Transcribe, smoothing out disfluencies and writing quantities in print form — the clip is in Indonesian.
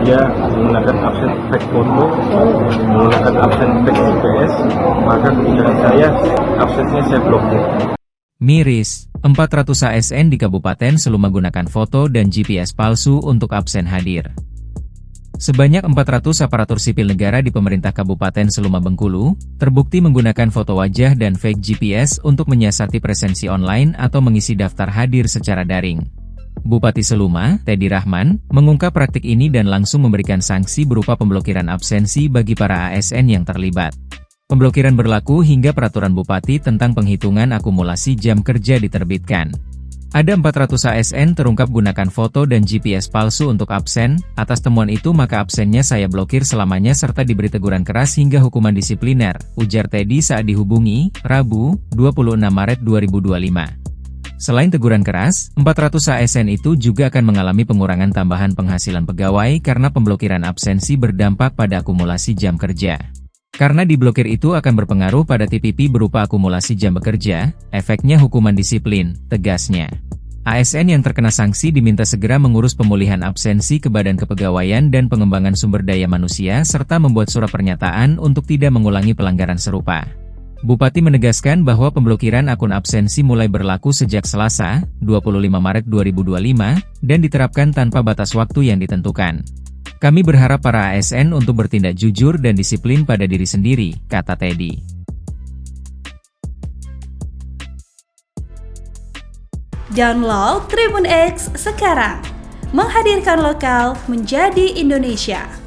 dia menggunakan absen fake foto, menggunakan absen fake GPS, maka kebijakan saya absennya saya blokir. Miris, 400 ASN di Kabupaten Selu menggunakan foto dan GPS palsu untuk absen hadir. Sebanyak 400 aparatur sipil negara di pemerintah Kabupaten Seluma Bengkulu, terbukti menggunakan foto wajah dan fake GPS untuk menyiasati presensi online atau mengisi daftar hadir secara daring. Bupati Seluma, Teddy Rahman, mengungkap praktik ini dan langsung memberikan sanksi berupa pemblokiran absensi bagi para ASN yang terlibat. Pemblokiran berlaku hingga peraturan Bupati tentang penghitungan akumulasi jam kerja diterbitkan. Ada 400 ASN terungkap gunakan foto dan GPS palsu untuk absen. Atas temuan itu maka absennya saya blokir selamanya serta diberi teguran keras hingga hukuman disipliner, ujar Teddy saat dihubungi, Rabu, 26 Maret 2025. Selain teguran keras, 400 ASN itu juga akan mengalami pengurangan tambahan penghasilan pegawai karena pemblokiran absensi berdampak pada akumulasi jam kerja. Karena diblokir itu akan berpengaruh pada TPP berupa akumulasi jam bekerja, efeknya hukuman disiplin, tegasnya. ASN yang terkena sanksi diminta segera mengurus pemulihan absensi ke Badan Kepegawaian dan Pengembangan Sumber Daya Manusia serta membuat surat pernyataan untuk tidak mengulangi pelanggaran serupa. Bupati menegaskan bahwa pemblokiran akun absensi mulai berlaku sejak Selasa, 25 Maret 2025, dan diterapkan tanpa batas waktu yang ditentukan. Kami berharap para ASN untuk bertindak jujur dan disiplin pada diri sendiri, kata Teddy. Download Tribun X sekarang, menghadirkan lokal menjadi Indonesia.